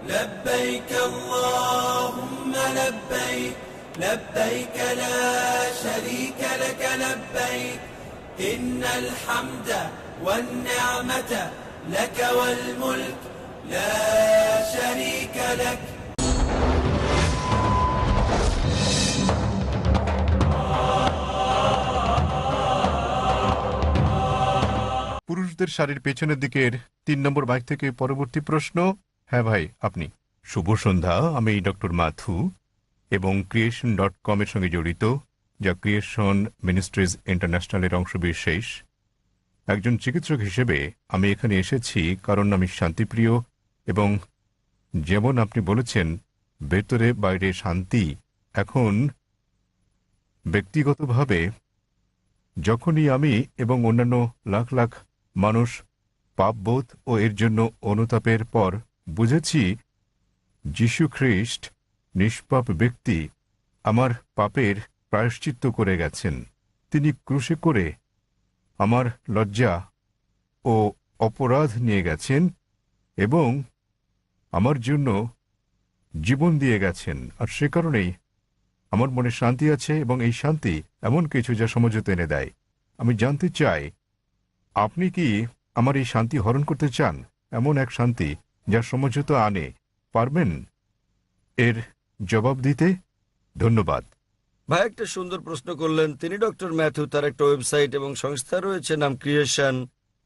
لبيك اللهم لبيك لبيك لا شريك لك لبيك إن الحمد والنعمة لك والملك لا شريك لك পুরুষদের শাড়ির পেছনের দিকের 3 নম্বর বাইক থেকে পরবর্তী প্রশ্ন। হ্যাঁ ভাই, আপনি। শুভ সন্ধ্যা, আমি ডক্টর মাথু এবং creation.com এর সঙ্গে জড়িত, যা ক্রিয়েশন মিনিস্ট্রিজ ইন্টারন্যাশনালের অংশবিশেষ। একজন চিকিৎসক হিসেবে আমি এখানে এসেছি কারণ আমি শান্তিপ্রিয় এবং যেমন আপনি বলেছেন ভেতরে বাইরে শান্তি। এখন ব্যক্তিগতভাবে যখনই আমি এবং অন্যান্য লাখ লাখ মানুষ পাপবোধ ও এর জন্য অনুতাপের পর বুঝেছি যীশু খ্রিস্ট নিষ্পাপ ব্যক্তি আমার পাপের প্রায়শ্চিত্ত করে গেছেন। তিনি ক্রুশে করে আমার লজ্জা ও অপরাধ নিয়ে গেছেন এবং আমার জন্য জীবন দিয়ে গেছেন। আর সে কারণেই আমার মনে শান্তি আছে এবং এই শান্তি এমন কিছু যা সমঝোতা এনে দেয়। আমি জানতে চাই আপনি কি আমার এই শান্তি হরণ করতে চান? এমন এক শান্তি যা সমঝোতা আনে, পারবেন এর জবাব দিতে? ধন্যবাদ। ভাই একটা সুন্দর প্রশ্ন করলেন। তিনি ডক্টর ম্যাথু, তার একটা ওয়েবসাইট এবং সংস্থা রয়েছে নাম ক্রিয়েশন।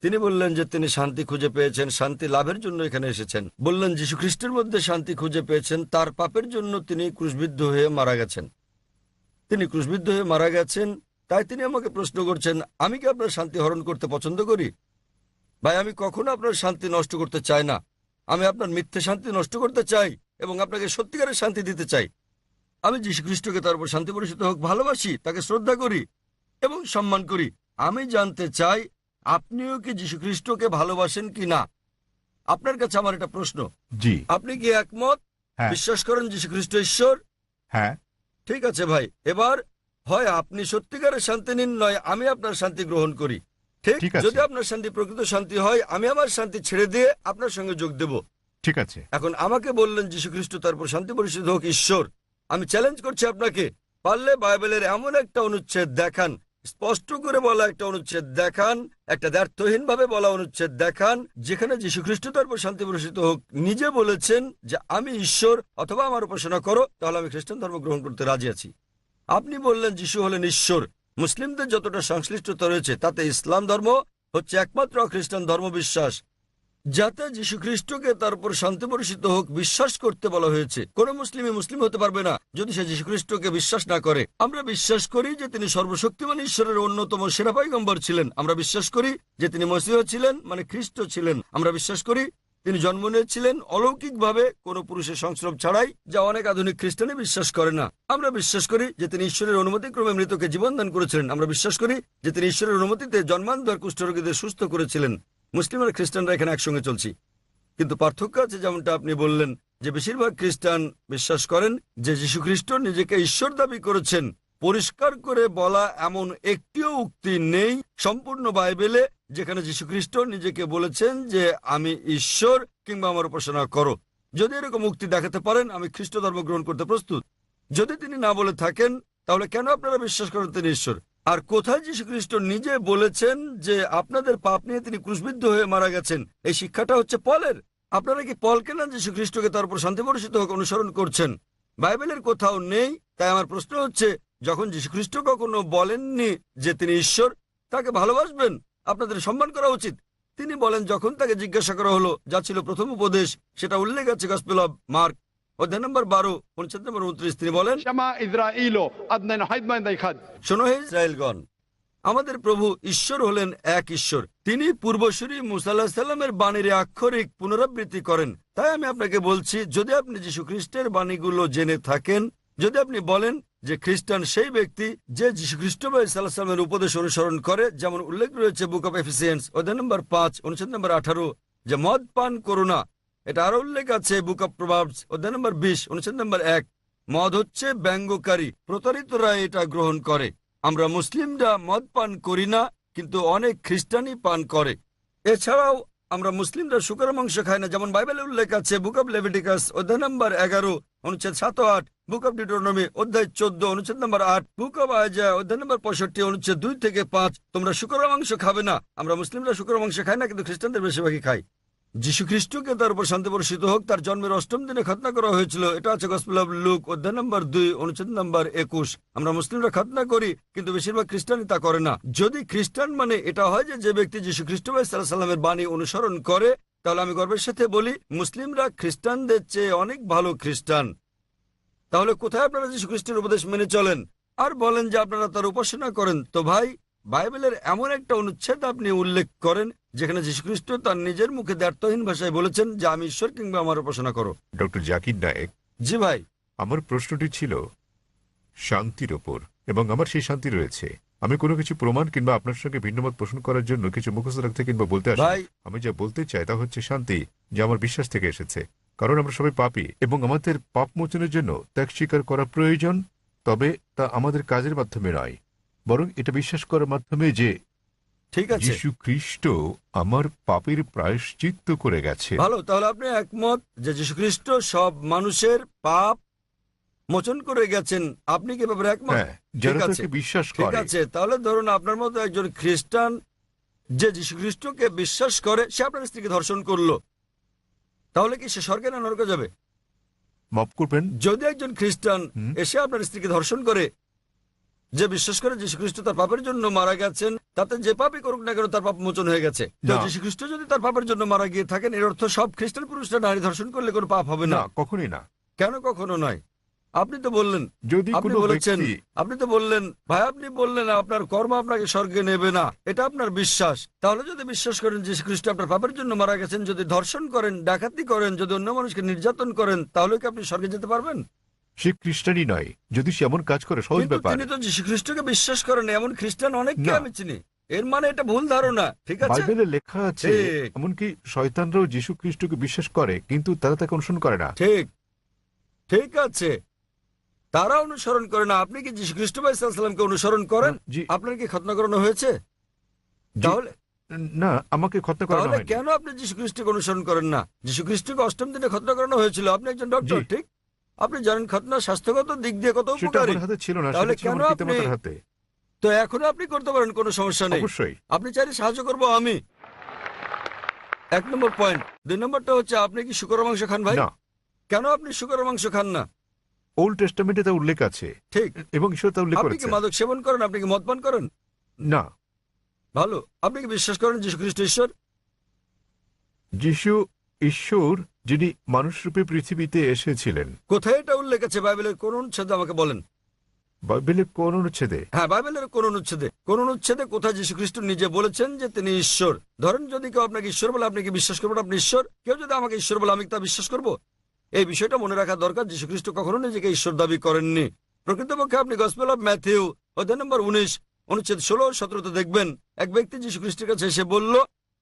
তিনি বললেন যে তিনি শান্তি খুঁজে পেয়েছেন, শান্তি লাভের জন্য এখানে এসেছেন। বললেন যীশু খ্রিস্টের মধ্যে শান্তি খুঁজে পেয়েছেন, তার পাপের জন্য তিনি ক্রুশবিদ্ধ হয়ে মারা গেছেন। তিনি ক্রুশবিদ্ধ হয়ে মারা গেছেন, তাই তিনি আমাকে প্রশ্ন করছেন আমি কি আপনার শান্তি হরণ করতে পছন্দ করি? ভাই আমি কখনো আপনার শান্তি নষ্ট করতে চাই না। আমি আপনার মিথ্যে শান্তি নষ্ট করতে চাই এবং আপনাকে সত্যিকারের শান্তি দিতে চাই। আমি যীশু খ্রিস্টকে তার উপর শান্তি বর্ষিত হোক ভালোবাসি, তাকে শ্রদ্ধা করি এবং সম্মান করি। আমি জানতে চাই আপনিও কি যীশু খ্রিস্টকে ভালোবাসেন কি না। আপনার কাছে আমার একটা প্রশ্ন। জি। আপনি কি একমত? হ্যাঁ। বিশ্বাস করেন যীশু খ্রিস্ট ঈশ্বর? হ্যাঁ। ঠিক আছে ভাই, এবার হয় আপনি সত্যিকারের শান্তি নিন, নয় আমি আপনার শান্তি গ্রহণ করি। ঠিক আছে। যদি আপনার শান্তি প্রকৃত শান্তি হয় আমি আমার শান্তি ছেড়ে দিয়ে আপনার সঙ্গে যোগ দেব। ঠিক আছে। এখন আমাকে বললেন যীশু খ্রিস্ট তার উপর শান্তি বর্ষিত হোক ঈশ্বর। আমি চ্যালেঞ্জ করছি আপনাকে, পারলে বাইবেলের এমন একটা অনুচ্ছেদ দেখান, স্পষ্ট করে বলা একটা অনুচ্ছেদ দেখান, একটা দ্ব্যর্থহীন ভাবে বলা অনুচ্ছেদ দেখান, যেখানে যীশু খ্রিস্ট তার উপর শান্তি বর্ষিত হোক নিজে বলেছেন যে আমি ঈশ্বর অথবা আমার উপাসনা করো, তাহলে আমি খ্রিস্টান ধর্ম গ্রহণ করতে রাজি আছি। আপনি বললেন যীশু হলেন ঈশ্বর। মুসলিমদের যতটা সংশ্লিষ্টতা রয়েছে তাতে ইসলাম ধর্ম হচ্ছে একমাত্র খ্রিস্টান ধর্ম বিশ্বাস যাতে যীশু খ্রিস্টকে তার উপর শান্তি বর্ষিত হোক বিশ্বাস করতে বলা হয়েছে। কোন মুসলিমই মুসলিম হতে পারবে না যদি সে যীশু খ্রিস্টকে বিশ্বাস না করে। আমরা বিশ্বাস করি যে তিনি সর্বশক্তিমান ঈশ্বরের অন্যতম সেরা পয়গম্বর ছিলেন। আমরা বিশ্বাস করি যে তিনি মসীহ ছিলেন, মানে খ্রিস্ট ছিলেন। আমরা বিশ্বাস করি তিনি জন্ম নিয়েছিলেন অলৌকিকভাবে, কোনো পুরুষের সংস্রব ছাড়াই, যা অনেক আধুনিক খ্রিস্টানে বিশ্বাস করে না। আমরা বিশ্বাস করি যে তিনি ঈশ্বরের অনুমতিক্রমে মৃতকে জীবন দান করেছিলেন। আমরা বিশ্বাস করি যে তিনি ঈশ্বরের অনুমতিতে জন্মান্ধ কুষ্ঠরোগীদের সুস্থ করেছিলেন। মুসলিম আর খ্রিস্টানরা এখানে একসঙ্গে চলছি, কিন্তু পার্থক্য আছে। যেমনটা আপনি বললেন যে বেশিরভাগ খ্রিস্টান বিশ্বাস করেন যে যীশু খ্রিস্ট নিজেকে ঈশ্বর দাবি করেছেন। পরিষ্কার করে বলা এমন একটিও উক্তি নেই সম্পূর্ণ বাইবেলে যেখানে যীশু খ্রিস্ট নিজেকে বলেছেন যে আমি ঈশ্বর কিংবা আমার উপাসনা করো। যদি এরকম উক্তি দেখাতে পারেন আমি খ্রিস্ট ধর্ম গ্রহণ করতে প্রস্তুত। যদি তিনি না বলে থাকেন তাহলে কেন আপনারা বিশ্বাস করেন তিনি ঈশ্বর? আর কোথায় যীশু খ্রিস্ট নিজে বলেছেন যে আপনাদের পাপ নিয়ে তিনি ক্রুশবিদ্ধ হয়ে মারা গেছেন? এই শিক্ষাটা হচ্ছে পলের। আপনারা কি পলকে না যীশু খ্রিস্টকে তার উপর শান্তি বর্ষিত হোক অনুসরণ করছেন? বাইবেলের কোথাও নেই। তাই আমার প্রশ্ন হচ্ছে, যখন যীশু খ্রিস্ট কখনো বলেননি যে তিনি ঈশ্বর, তাকে ভালোবাসবেন, আপনাদের সম্মান করা উচিত। তিনি বলেন যখন তাকে জিজ্ঞাসা করা হলো, যা ছিল প্রথম উপদেশ, সেটা উল্লেখ আছে গসপেল অব মার্ক অধ্যায় নম্বর 12 অনুচ্ছেদ নম্বর 29। তিনি বলেন, শোনো হে ইসরায়েলগণ, আমাদের প্রভু ঈশ্বর হলেন এক ঈশ্বর। তিনি পূর্বসূরি মুসা আলাইহিস সালামের বাণীর আক্ষরিক পুনরাবৃত্তি করেন। তাই আমি আপনাকে বলছি, যদি আপনি যীশু খ্রিস্টের বাণীগুলো জেনে থাকেন, যদি আপনি বলেন যে খ্রিস্টান সেই ব্যক্তি যে যীশু খ্রিস্ট সাল্লাল্লাহু আলাইহি সাল্লামের উপদেশ অনুসরণ করে, যেমন উল্লেখ রয়েছে বুক অফ এফিসিয়েন্স অধ্যায় নম্বর 5 অনুচ্ছেদ নম্বর 18, যে মদ পান করো না। এটা আরো উল্লেখ আছে বুক অফ প্রভাবস অধ্যায় নম্বর 20 অনুচ্ছেদ নম্বর 1। মদ হচ্ছে ব্যঙ্গকারী, প্রতারিতরা এটা গ্রহণ করে। আমরা মুসলিমরা মদ পান করি না, কিন্তু অনেক খ্রিস্টানই পান করে। এছাড়াও আমরা মুসলিমরা শুকরের মাংস খাই না, যেমন বাইবেলে উল্লেখ আছে বুক অব লেভিটিকাস অধ্যায় নম্বর 11 অনুচ্ছেদ 7 ও 8, বুক অব ডিউটেরোনমি অধ্যায় 14 অনুচ্ছেদ নম্বর 8, বুক অব আইজায়া অধ্যায় নম্বর 65 অনুচ্ছেদ 2 থেকে 5। তোমরা শুকরের মাংস খাবে না। আমরা মুসলিমরা শুকরের মাংস খাই না, কিন্তু খ্রিস্টানদের বেশিরভাগই খাই। যীশু খ্রিস্টকে তার উপর শান্তি বর্ষিত হোক তার জন্মের 8ম দিনে খতনা করা হয়েছিল। এটা আছে গসপেল অব লুক অধ্যায় নম্বর 2 অনুচ্ছেদ নম্বর 21। আমরা মুসলিমরা খতনা করি, কিন্তু বেশিরভাগ খ্রিস্টানই তা করে না। যদি খ্রিস্টান মানে এটা হয় যে ব্যক্তি যীশু খ্রিস্ট সাল্লাল্লাহু আলাইহি সাল্লামের বাণী অনুসরণ করে, তাহলে আমি গর্বের সাথে বলি মুসলিমরা খ্রিস্টানদের চেয়ে অনেক ভালো খ্রিস্টান। তাহলে কোথায় আপনারা যীশু খ্রিস্টের উপদেশ মেনে চলেন আর বলেন যে আপনারা তার উপাসনা করেন? তো ভাই, বাইবেলের এমন একটা অনুচ্ছেদ আপনি উল্লেখ করেন যেখানে যীশুখ্রিস্ট তার নিজের মুখে দ্ব্যর্থহীন ভাষায় বলেছেন যে আমি ঈশ্বর কিংবা আমার উপাসনা করো। ডক্টর জাকির নায়েক, জি ভাই। আমার প্রশ্নটি ছিল শান্তির ওপর, এবং আমার সেই শান্তি রয়েছে। আমি কোনো কিছু প্রমাণ কিংবা আপনার সঙ্গে ভিন্নমত পোষণ করার জন্য কিছু মুখস্থ রাখতে কিংবা বলতে আসি। ভাই, আমি যা বলতে চাই তা হচ্ছে শান্তি, যা আমার বিশ্বাস থেকে এসেছে। কারণ আমরা সবাই পাপী এবং আমাদের পাপ মোচনের জন্য ত্যাগ স্বীকার করা প্রয়োজন। তবে তা আমাদের কাজের মাধ্যমে নয়, বরং এটা বিশ্বাস করার মাধ্যমে যে ঠিক আছে, যীশু খ্রিস্ট আমার পাপের প্রায়শ্চিত্ত করে গেছে। ভালো। তাহলে আপনি একমত যে যীশুখ্রিস্ট সব মানুষের পাপ মোচন করে গেছেন। আপনি কি ব্যাপারে একমত? হ্যাঁ, যারা তাকে বিশ্বাস ঠিক করে। আছে, তাহলে ধরুন আপনার মতো একজন খ্রিস্টান যে যীশুখ্রিস্টকে বিশ্বাস করে, সে আপনার স্ত্রীকে ধর্ষণ করলো, তাহলে কি সে স্বর্গে না নরকে যাবে? মাফ করবেন, যদি একজন খ্রিস্টান এসে আপনার স্ত্রীকে ধর্ষণ করে, যে বিশ্বাস করে যীশুখ্রিস্ট তার পাপের জন্য মারা গেছেন, তাতে যে পাপই করুক না কেন তার পাপ মোচন হয়ে গেছে। তো যীশুখ্রিস্ট যদি তার পাপের জন্য মারা গিয়ে থাকেন, এর অর্থ সব খ্রিস্টান পুরুষরা নারী ধর্ষণ করলে কোনো পাপ হবে না? কখনোই না। কেন কখনো নয়? আপনি তো বললেন, যদি আপনি বলেছেন, আপনি তো বললেন ভাই, আপনি বললেন আপনার কর্ম আপনাকে স্বর্গে নেবে না, এটা আপনার বিশ্বাস। তাহলে যদি বিশ্বাস করেন যীশুখ্রিস্ট আপনার পাপের জন্য মারা গেছেন, যদি ধর্ষণ করেন, ডাকাতি করেন, যদি অন্য মানুষকে নির্যাতন করেন, তাহলে কি আপনি স্বর্গে যেতে পারবেন? সে খ্রিস্টানই নয় যদি সে এমন কাজ করে, সহজ ব্যাপার। তিনি তো যীশুখ্রিস্টকে বিশ্বাস করেন, এমন খ্রিস্টান অনেককে আমি চিনি। এর মানে এটা ভুল ধারণা, ঠিক আছে? বাইবেলে লেখা আছে এমনকি শয়তানরাও যীশু খ্রিস্টকে বিশ্বাস করে, কিন্তু তারা তাকে অনুসরণ করে না। ঠিক, ঠিক আছে, তারা অনুসরণ করে না। আপনি কি যীশু খ্রিস্ট সাল্লাল্লাহু অনুসরণ করেন? আপনার কি খতনা করানো হয়েছে? তাহলে না, আমাকে খতনা করানো হয়নি। কেন আপনি যীশু খ্রিস্টকে অনুসরণ করেন না? যীশু খ্রিস্টকে 8ম দিনে খতনা করানো হয়েছিল। আপনি একজন ডক্টর, ঠিক? আপনি জানেন খতনা স্বাস্থ্যগত দিক দিয়ে কত উপকারী। তাহলে কেন আপনি, তো এখনো আপনি করতে পারেন, কোনো সমস্যা নেই। অবশ্যই আপনি চাইলে সাহায্য করবো আমি। 1 নম্বর পয়েন্ট। 2 নম্বরটা হচ্ছে, আপনি কি শূকরের মাংস খান ভাই? না। কেন আপনি শূকরের মাংস খান না? ওল্ড টেস্টামেন্টে তা উল্লেখ আছে, ঠিক, এবং ঈশ্বর তা উল্লেখ করেছেন। আপনি কি মাদক সেবন করেন? আপনি কি মদ পান করেন? না। ভালো। আপনি কি বিশ্বাস করেন যীশু খ্রিস্ট ঈশ্বর? যীশু ঈশ্বর যিনি মানুষ রূপে পৃথিবীতে এসেছিলেন। কোথায় এটা উল্লেখ আছে? বাইবেলের কোন অনুচ্ছেদে আমাকে বলেন। বাইবেলের কোন অনুচ্ছেদে? হ্যাঁ, বাইবেলের কোন অনুচ্ছেদে? কোন অনুচ্ছেদে কোথায় যীশু খ্রিস্ট নিজে বলেছেন যে তিনি ঈশ্বর? ধরেন যদি কেউ আপনাকে ঈশ্বর বলে, আপনি কি বিশ্বাস করবেন আপনি ঈশ্বর? কেউ যদি আমাকে ঈশ্বর বলে, আমি তা বিশ্বাস করব? এই বিষয়টা মনে রাখা দরকার। যীশু খ্রিস্ট কখনো নিজেকে ঈশ্বর দাবি করেননি। প্রকৃতপক্ষে আপনি গসপেল অব ম্যাথিউ অধ্যায় নম্বর 19 অনুচ্ছেদ 16 ও 17 দেখবেন, এক ব্যক্তি যীশু খ্রিস্টের কাছে এসে বলল,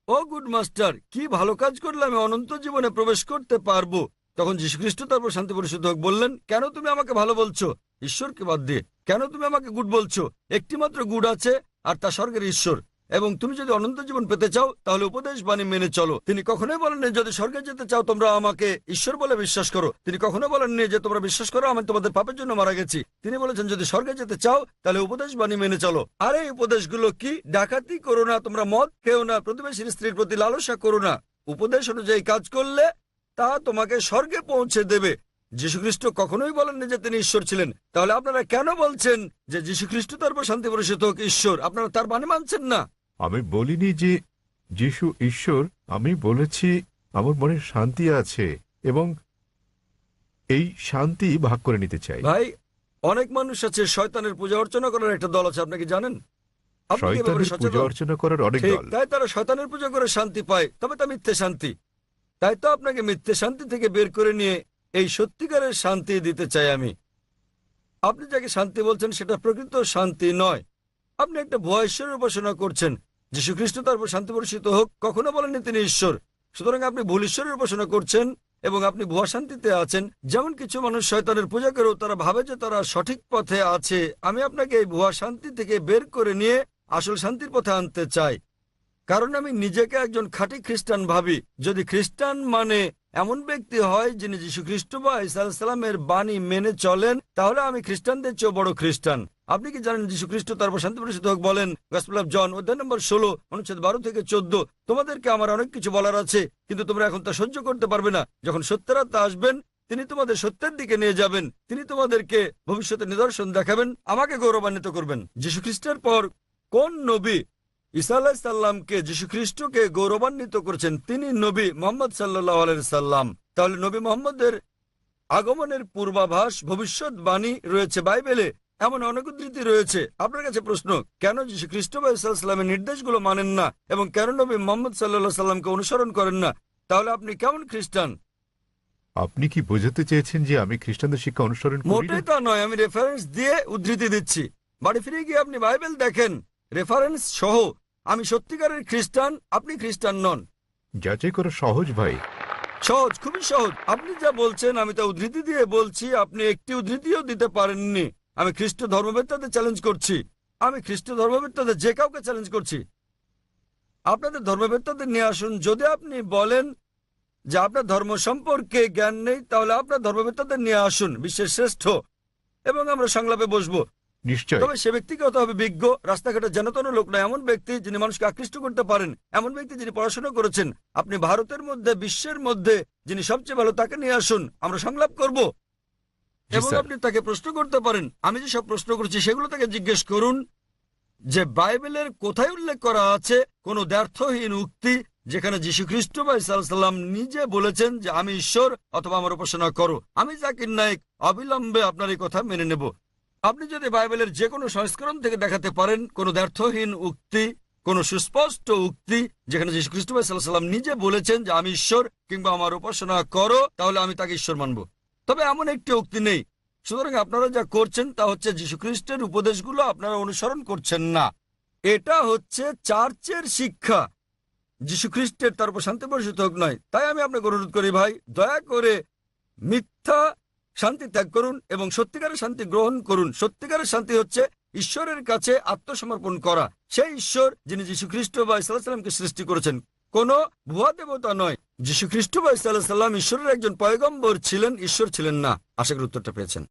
ও গুড মাস্টার, কি ভালো কাজ করলে আমি অনন্ত জীবনে প্রবেশ করতে পারবো? তখন যীশু খ্রিস্ট তারপর শান্তি পরিশুদ্ধ হোক বললেন, কেন তুমি আমাকে ভালো বলছো ঈশ্বরকে বাদ দিয়ে? কেন তুমি আমাকে গুড বলছো? একটি মাত্র গুড আছে, আর তা স্বর্গের ঈশ্বর। এবং তুমি যদি অনন্ত জীবন পেতে চাও, তাহলে উপদেশ বাণী মেনে চলো। তিনি কখনোই বলেননি যদি স্বর্গে যেতে চাও তোমরা আমাকে ঈশ্বর বলে বিশ্বাস করো। তিনি কখনো বলেননি যে তোমরা বিশ্বাস করো আমি তোমাদের পাপের জন্য মারা গেছি। তিনি বলেছেন যদি স্বর্গে যেতে চাও তাহলে উপদেশ বাণী মেনে চলো। আর এই উপদেশগুলো কি? ডাকাতি করো না, তোমরা মদ খেও না, প্রতিবেশীর স্ত্রীর প্রতি লালসা করো না। উপদেশ অনুযায়ী কাজ করলে তা তোমাকে স্বর্গে পৌঁছে দেবে। যীশুখ্রিস্ট কখনোই বলেননি যে তিনি ঈশ্বর ছিলেন। তাহলে আপনারা কেন বলছেন যে যীশুখ্রিস্ট তারপর শান্তি বর্ষিত হোক ঈশ্বর? আপনারা তার বাণী মানছেন না। আমি বলিনি যে যীশু ঈশ্বর, আমি বলেছি আমার মনে শান্তি আছে এবং এই শান্তি ভাগ করে নিতে চাই। ভাই, অনেক মানুষ আছে শয়তানের পূজা অর্চনা করার একটা দল আছে, আপনি কি জানেন? শয়তানের পূজা অর্চনা করার অনেক দল। তাই তারা শয়তানের পূজা করে শান্তি পায়, তবে তা মিথ্যে শান্তি। তাই তো আপনাকে মিথ্যে শান্তি থেকে বের করে নিয়ে এই সত্যিকারের শান্তি দিতে চাই আমি। আপনি যাকে শান্তি বলছেন সেটা প্রকৃত শান্তি নয়। আপনি একটা ভুয়া ঈশ্বরের উপাসনা করছেন। যীশুখ্রিস্ট তারপর শান্তি বর্ষিত হোক কখনো বলেননি তিনি ঈশ্বর। সুতরাং আপনি ভুল ঈশ্বরের উপাসনা করছেন এবং আপনি ভুয়া শান্তিতে আছেন। যেমন কিছু মানুষ শয়তানের পূজা করেও তারা ভাবে যে তারা সঠিক পথে আছে। আমি আপনাকে এই ভুয়া শান্তি থেকে বের করে নিয়ে আসল শান্তির পথে আনতে চাই। কারণ আমি নিজেকে একজন খাঁটি খ্রিস্টান ভাবি। যদি খ্রিস্টান মানে এমন ব্যক্তি হয় যিনি যীশু খ্রিস্ট বা ঈসা আলাইহিস সালামের বাণী মেনে চলেন, তাহলে আমি খ্রিস্টানদের চেয়েও বড় খ্রিস্টান। আপনি কি জানেন যীশু খ্রিস্ট তারপর শান্তি বর্ষিত হোক বলেন, গসপেল অফ জন অধ্যায় নম্বর 16 অনুচ্ছেদ 12 থেকে 14, তোমাদেরকে আমার অনেক কিছু বলার আছে, কিন্তু তোমরা এখন তা সহ্য করতে পারবে না। যখন সত্যের আত্মা আসবেন, তিনি তোমাদের সত্যের দিকে নিয়ে যাবেন। তিনি তোমাদেরকে ভবিষ্যতের নিদর্শন দেখাবেন, আমাকে গৌরবান্বিত করবেন। যীশু খ্রিস্টের পর কোন নবী ঈসা আলাইহিস সালামকে যীশু খ্রিস্টকে গৌরবান্বিত করেছেন? তিনি নবী মুহাম্মদ সাল্লাল্লাহু আলাইহি সাল্লাম। তাহলে নবী মুহাম্মদের আগমনের পূর্বাভাস, ভবিষ্যৎবাণী রয়েছে বাইবেলে। এমন অনেক উদ্ধৃতি রয়েছে। আপনার কাছে প্রশ্ন, কেন যীশু খ্রিস্ট বা ঈসা আলাইহিস সালামের নির্দেশগুলো মানেন না এবং কেন নবী মুহাম্মদ সাল্লাল্লাহু আলাইহি সাল্লামকে অনুসরণ করেন না? তাহলে আপনি কেমন খ্রিস্টান? আপনি কি বোঝাতে চেয়েছেন যে আমি খ্রিস্টানদের শিক্ষা অনুসরণ করি না? মোটেই তা নয়, আমি রেফারেন্স দিয়ে উদ্ধৃতি দিচ্ছি। বাড়ি ফিরে গিয়ে আপনি বাইবেল দেখেন, রেফারেন্স সহ। আমি সত্যিকারের খ্রিস্টান, আপনি খ্রিস্টান নন। যাচাই করা সহজ ভাই। সহজ, খুবই সহজ। আপনি যা বলছেন আমি তা উদ্ধৃতি দিয়ে বলছি, আপনি একটি উদ্ধৃতিও দিতে পারেননি। আমি খ্রিস্ট ধর্মবেত্তাদের চ্যালেঞ্জ করছি, আমি খ্রিস্ট ধর্মবেত্তাদের যে কাউকে চ্যালেঞ্জ করছি। আপনাদের ধর্মবেত্তাদের নিয়ে আসুন। যদি আপনি বলেন যে আপনার ধর্ম সম্পর্কে জ্ঞান নেই, তাহলে আপনার ধর্মবেত্তাদের নিয়ে আসুন, বিশ্বের শ্রেষ্ঠ, এবং আমরা সংলাপে বসবো। নিশ্চয়। তবে সে ব্যক্তিকে হতে হবে বিজ্ঞ, রাস্তাঘাটে জনতন লোক নয়। এমন ব্যক্তি যিনি মানুষকে আকৃষ্ট করতে পারেন, এমন ব্যক্তি যিনি পড়াশোনা করেছেন। আপনি ভারতের মধ্যে, বিশ্বের মধ্যে যিনি সবচেয়ে ভালো, তাকে নিয়ে আসুন, আমরা সংলাপ করব। জি, এবং স্যার। আপনি তাকে প্রশ্ন করতে পারেন। আমি যে সব প্রশ্ন করছি সেগুলো তাকে জিজ্ঞেস করুন যে বাইবেলের কোথায় উল্লেখ করা আছে কোন দ্ব্যর্থহীন উক্তি যেখানে যীশু খ্রিস্ট বা ঈসা আলাইহিস সালাম নিজে বলেছেন যে আমি ঈশ্বর অথবা আমার উপাসনা করো। আমি জাকির নায়েক অবিলম্বে আপনার এই কথা মেনে নেব। আপনি যদি বাইবেলের যে কোনো সংস্করণ থেকে দেখাতে পারেন কোন দ্ব্যর্থহীন উক্তি, কোন সুস্পষ্ট উক্তি যেখানে যীশু খ্রিস্ট বা ঈসা আলাইহিস সালাম নিজে বলেছেন যে আমি ঈশ্বর কিংবা আমার উপাসনা করো, তাহলে আমি তাকে ঈশ্বর মানব। তবে এমন একটি উক্তি নেই। সুতরাং আপনারা যা করছেন তা হচ্ছে যীশু খ্রিস্টের উপদেশগুলো আপনারা অনুসরণ করছেন না। এটা হচ্ছে চার্চের শিক্ষা, যীশু খ্রিস্টের তার উপর শান্তি বর্ষিত হোক নয়। তাই আমি আপনাকে অনুরোধ করি ভাই, দয়া করে মিথ্যা শান্তি ত্যাগ করুন এবং সত্যিকারের শান্তি গ্রহণ করুন। সত্যিকারের শান্তি হচ্ছে ঈশ্বরের কাছে আত্মসমর্পণ করা। সেই ঈশ্বর যিনি যীশু খ্রিস্ট বা ঈসা আলাইহিস সালামকে সৃষ্টি করেছেন, কোনো ভুয়া দেবতা নয়। যীশু খ্রিস্ট বা ঈসা আলাইহিস সালাম ঈশ্বরের একজন পয়গম্বর ছিলেন, ঈশ্বর ছিলেন না। আশা করি উত্তরটা পেয়েছেন।